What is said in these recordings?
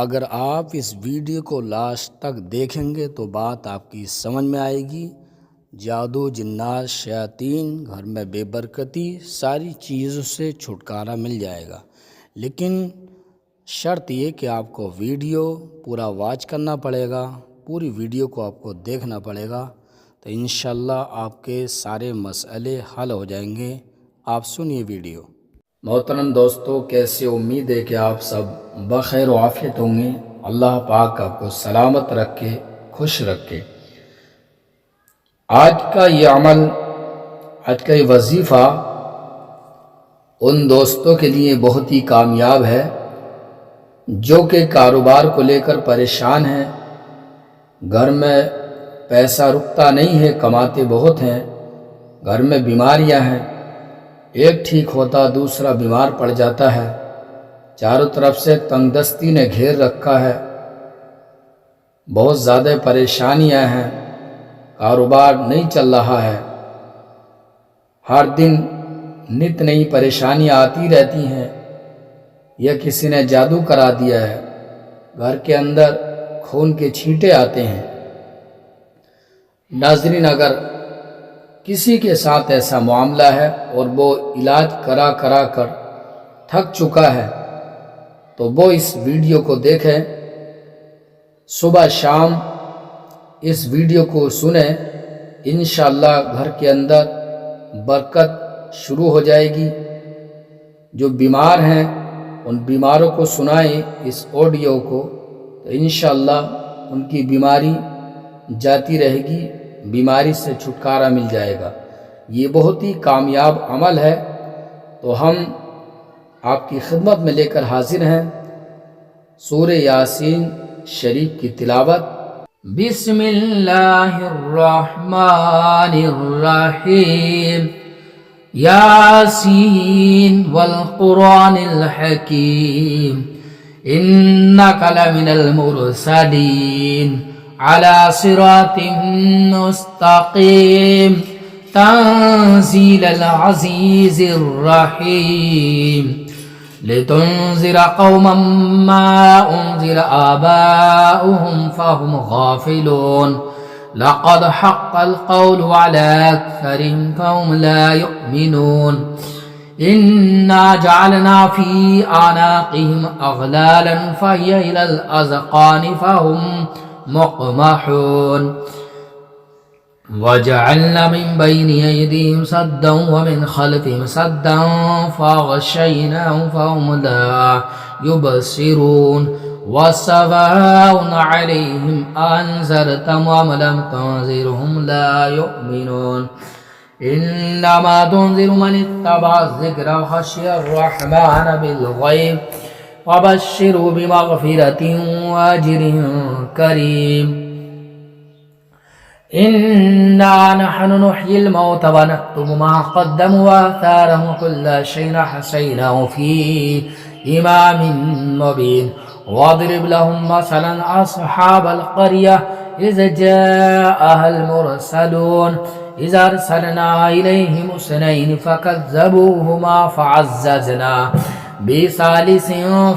اگر آپ اس ویڈیو کو لاسٹ تک دیکھیں گے تو بات آپ کی سمجھ میں آئے گی۔ جادو، جنات، شیاطین، گھر میں بے برکتی، ساری چیزوں سے چھٹکارا مل جائے گا، لیکن شرط یہ کہ آپ کو ویڈیو پورا واچ کرنا پڑے گا، پوری ویڈیو کو آپ کو دیکھنا پڑے گا، تو انشاءاللہ آپ کے سارے مسئلے حل ہو جائیں گے۔ آپ سنیے ویڈیو۔ محترم دوستو، کیسے؟ امید ہے کہ آپ سب بخیر و عافیت ہوں گے۔ اللہ پاک آپ کو سلامت رکھے، خوش رکھے۔ آج کا یہ عمل، آج کا یہ وظیفہ ان دوستوں کے لیے بہت ہی کامیاب ہے جو کہ کاروبار کو لے کر پریشان ہیں، گھر میں پیسہ رکتا نہیں ہے، کماتے بہت ہیں، گھر میں بیماریاں ہیں، ایک ٹھیک ہوتا دوسرا بیمار پڑ جاتا ہے، چاروں طرف سے تنگ دستی نے گھیر رکھا ہے، بہت زیادہ پریشانیاں ہیں، کاروبار نہیں چل رہا ہے، ہر دن نت نئی پریشانیاں آتی رہتی ہیں، یا کسی نے جادو کرا دیا ہے، گھر کے اندر خون کے چھینٹے آتے ہیں۔ ناظرین، اگر کسی کے ساتھ ایسا معاملہ ہے اور وہ علاج کرا کر تھک چکا ہے تو وہ اس ویڈیو کو دیکھیں، صبح شام اس ویڈیو کو سنیں، انشاءاللہ گھر کے اندر برکت شروع ہو جائے گی۔ جو بیمار ہیں ان بیماروں کو سنائیں اس آڈیو کو، تو انشاءاللہ ان کی بیماری جاتی رہے گی، بیماری سے چھٹکارا مل جائے گا۔ یہ بہت ہی کامیاب عمل ہے، تو ہم آپ کی خدمت میں لے کر حاضر ہیں سورہ یاسین شریف کی تلاوت۔ بسم اللہ الرحمن الرحیم۔ یاسین والقرآن الحکیم، انک لمن المرسلین علی صراط مستقیم، تنزیل العزیز الرحیم، لتنذر قوما ما انذر آباؤهم فهم غافلون، لقد حق القول على أكثرهم فهم لا يؤمنون، إنا جعلنا في أعناقهم أغلالا فهي إلى الأذقان فهم مقمحون، وجعلنا من بين أيديهم سدا ومن خلفهم سدا فأغشيناهم فهم لا يبصرون، وسواء عليهم أنذرتهم أم لم تنذرهم لا يؤمنون، إنما تنذر من اتبع الذكر وخشي الرحمن بالغيب، وبشره بمغفرة وأجر كريم، إنا نحن نحيي الموتى ونكتب ما قدموا وآثارهم وكل شيء أحصيناه في إمام مبين، واضرب لهم مثلا أصحاب القرية إذ جاءها المرسلون إذ أرسلنا إليهم اثنين فكذبوهما فعززنا بثالث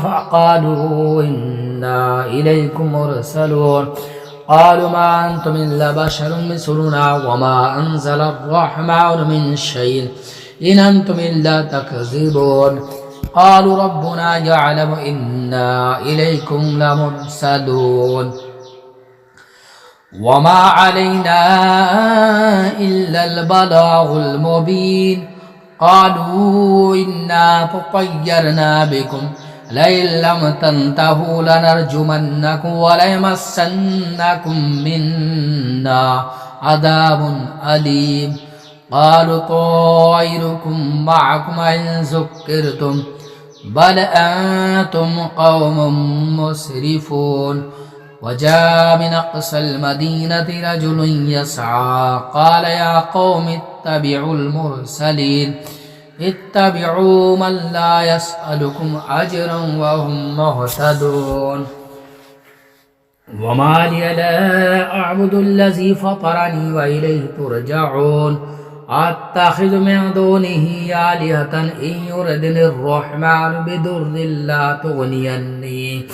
فقالوا إنا إليكم مرسلون، قالوا ما أنتم إلا بشر مثلنا وما أنزل الرحمن من شيء إن أنتم إلا تكذبون، قالوا ربنا يعلم إنا إليكم لمرسلون، وما علينا إلا البلاغ المبين، قالوا إنا تطيرنا بكم لئن لم تنتهوا لنرجمنكم وليمسنكم منا عذاب أليم، قالوا طائركم معكم إن ذكرتم بل أنتم قوم مسرفون، وجاء من أقصى المدينة رجل يسعى قال يا قوم اتبعوا المرسلين، اتبعوا من لا يسألكم أجرا وهم مهتدون، وما لي لا أعبد الذي فطرني وإليه ترجعون، أتخذ من دونه آلهة إن يردني الرحمن بضر لا تغني عني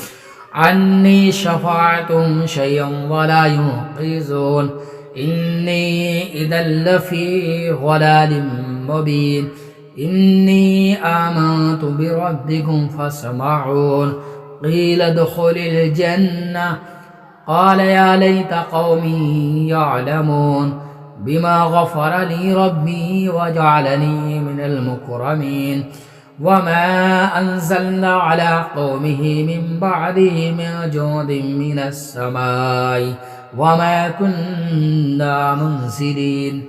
عني شفاعتهم شيئا ولا ينقذون إني إذا لفي ضلال مبين إني آمنت بربكم فاسمعون قيل ادخل الجنة قال يا ليت قومي يعلمون بما غفر لي ربي وجعلني من المكرمين وما أنزلنا على قومه من بعده من جود من السماء وما كنا منزلين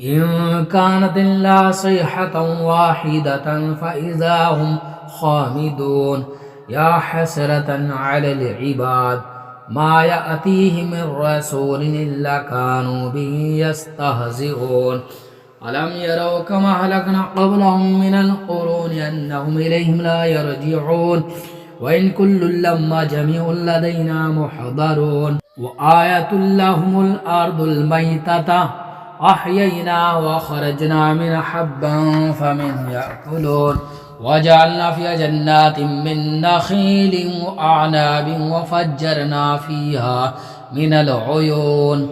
إن كانت إلا صيحة واحدة فإذا هم خامدون يا حسرة على العباد ما يأتيهم من رسول إلا كانوا به يستهزئون ألم يروا كما أهلكنا قبلهم من القرون أنهم إليهم لا يرجعون وإن كل لما جميع لدينا محضرون وآية لهم الأرض الميتة أحيينا وخرجنا من حبا فمن يأكلون وجعلنا فيها جنات من نخيل وأعناب وفجرنا فيها من العيون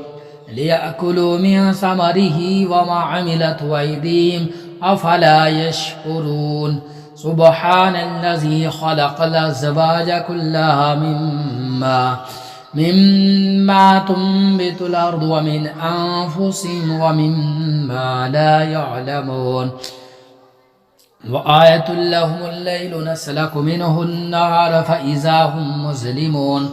ليأكلوا من ثمره وما عملت أيديهم أفلا يشكرون سبحان الذي خلق الأزواج كلها مما تنبت الأرض ومن أنفسهم ومما لا يعلمون وآية لهم الليل نسلك منه النهار فإذا هم مظلمون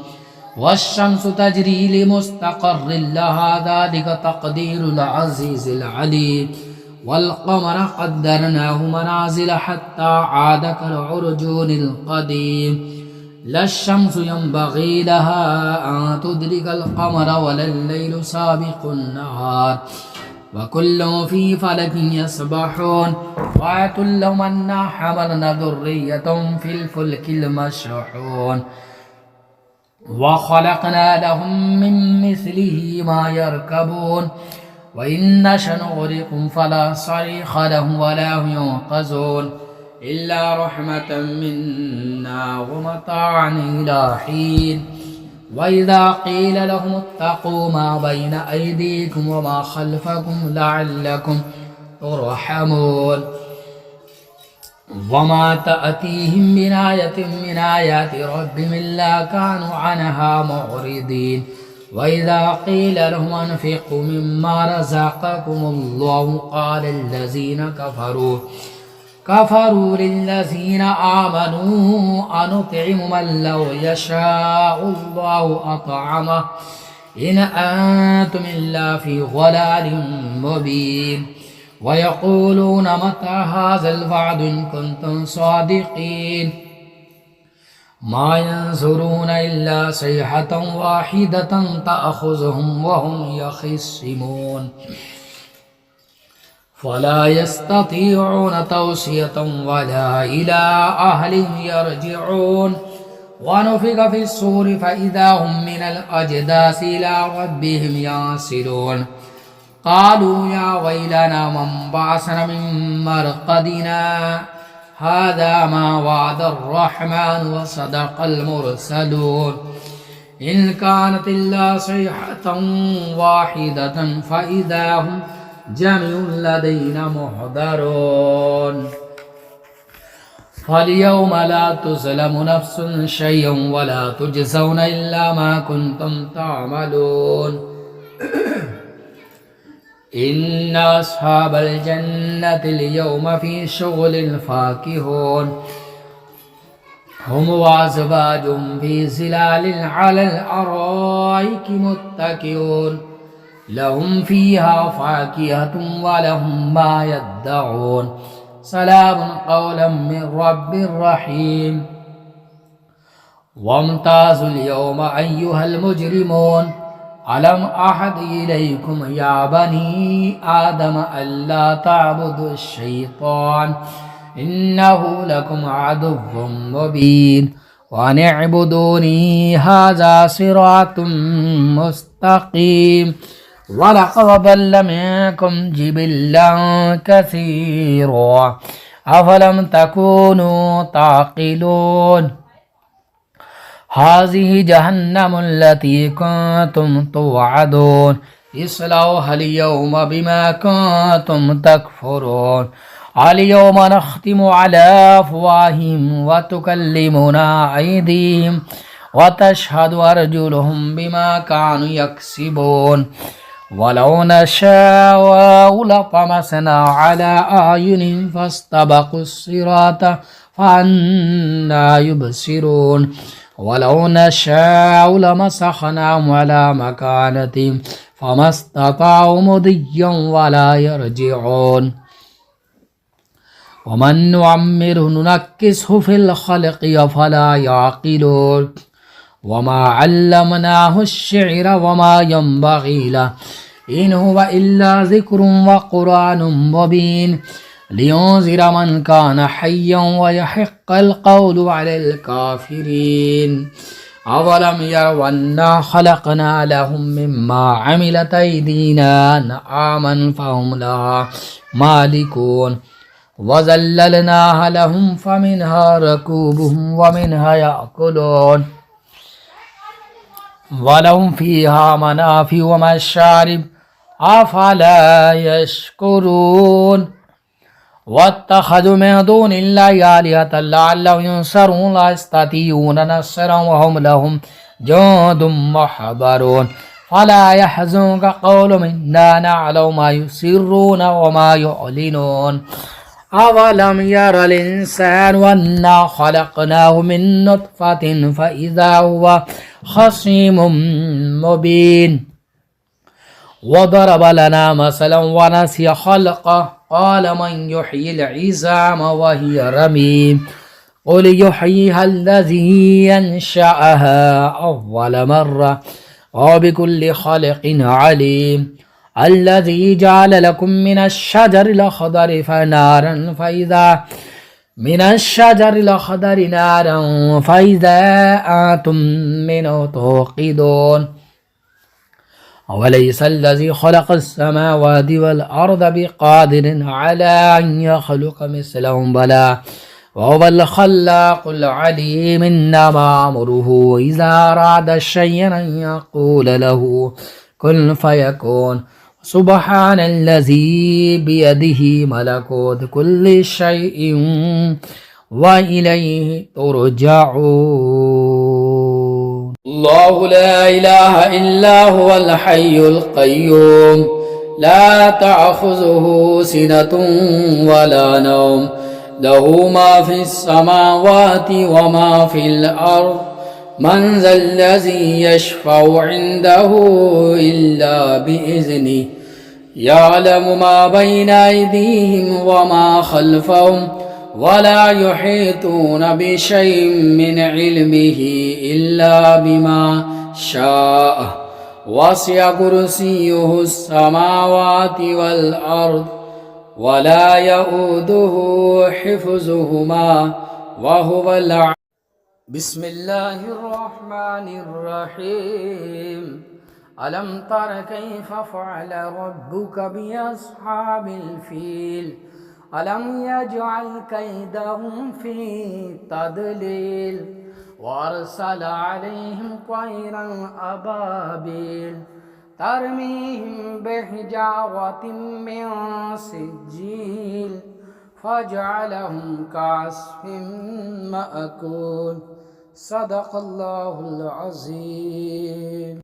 والشمس تجري لمستقر لها ذلك تقدير العزيز العليم والقمر قدرناه منازل حتى عاد كالعرجون القديم لا الشمس ينبغي لها أن تدرك القمر ولا الليل سابق النهار وكل في فلك يسبحون وآية لهم أنا حملنا ذرية في الفلك المشحون وخلقنا لهم من مثله ما يركبون وإن نشأ نغرقهم فلا صريخ لهم ولا هم ينقذون إلا رحمة منا ومتاعا إلى حين وإذا قيل لهم اتقوا ما بين أيديكم وما خلفكم لعلكم ترحمون وما تأتيهم من آية من آيات ربهم إلا كانوا عنها معرضين وإذا قيل لهم أنفقوا مما رزقكم الله قال الذين كفروا للذين آمنوا أنطعم من لو يشاء الله أطعمه إن أنتم إلا في ضلال مبين ويقولون متى هذا الوعد إن كنتم صادقين ما ينظرون إلا صيحة واحدة تأخذهم وهم يخصمون فلا يستطيعون توصية ولا إلى أهلهم يرجعون ونفخ في الصور فإذا هم من الأجداث إلى ربهم ينسلون قالوا يا ويلنا من بعثنا من مرقدنا هذا ما وعد الرحمن وصدق المرسلون إن كانت إلا صيحة واحدة فإذا هم جميع لدينا محضرون فاليوم لا تظلم نفس شيئا ولا تجزون إلا ما كنتم تعملون إن أصحاب الجنة اليوم في شغل فاكهون هم وأزواجهم في ظلال على الأرائك متكئون لهم فيها فاكهة ولهم ما يدعون سلام قولا من رب رحيم وامتازوا اليوم أيها المجرمون ألم أحد إليكم يا بني آدم ألا تعبدوا الشيطان إنه لكم عدو مبين وأن اعبدوني هذا صراط مستقيم ولقد ضل منكم جبلا كثيرا أفلم تكونوا تعقلون هذه جهنم التي كنتم توعدون اصلوها اليوم بما كنتم تكفرون اليوم نختم على أفواههم وتكلمنا أيديهم وتشهد أرجلهم بما كانوا يكسبون ولو نشاء لطمسنا على أعينهم فاستبقوا الصراط فأنى يبصرون ولو نشاء لمسخناهم على مكانتهم فما استطاعوا مضيا ولا يرجعون ومن نعمره ننكسه في الخلق أفلا يعقلون وما علمناه الشعر وما ينبغي له إن هو إلا ذكر وقرآن مبين لينذر من كان حيا ويحق القول على الكافرين أولم يروا أنا خلقنا لهم مما عملت أيدينا أنعاما فهم لها مالكون وذللناها لهم فمنها ركوبهم ومنها يأكلون ولهم فيها منافع ومشارب أفلا يشكرون واتخذوا من دون الله آلهة لعلهم ينصرون لا يستطيعون نصرا وهم لهم جند محضرون فلا يحزنك قولهم إنا نعلم ما يسرون وما يعلنون أولم ير الإنسان أنا خلقناه من نطفة فإذا هو خصيم مبين وضرب لنا مثلا ونسي خلقه قال من يحيي العظام وهي رميم قل يحييها الذي ينشأها أول مرة وبكل خلق عليم الذي جعل لكم من الشجر الأخضر فنارا فإذا من الشجر الأخضر نارا فإذا أنتم منه توقدون أوليس الذي خلق السماوات والأرض بقادر على أن يخلق مثلهم بلى وهو الخلاق العليم إنما أمره إذا أراد شيئا أن يقول له كن فيكون سبحان الذي بيده ملكوت كل شيء وإليه ترجعون الله لا إله إلا هو الحي القيوم لا تأخذه سنة ولا نوم له ما في السماوات وما في الأرض من ذا الذي يشفع عنده إلا بإذنه يعلم ما بين أيديهم وما خلفهم ولا يحيطون بشيء من علمه إلا بما شاء وسع كرسيه السماوات والأرض ولا يؤوده حفظهما وهو العلي بسم الله الرحمن الرحيم ألم تر كيف فعل ربك بأصحاب الفيل ألم يجعل كيدهم في تضليل وأرسل عليهم طيرا أبابيل ترميهم بحجارة من سجيل فجعلهم كعصف مأكول صدق الله العظيم.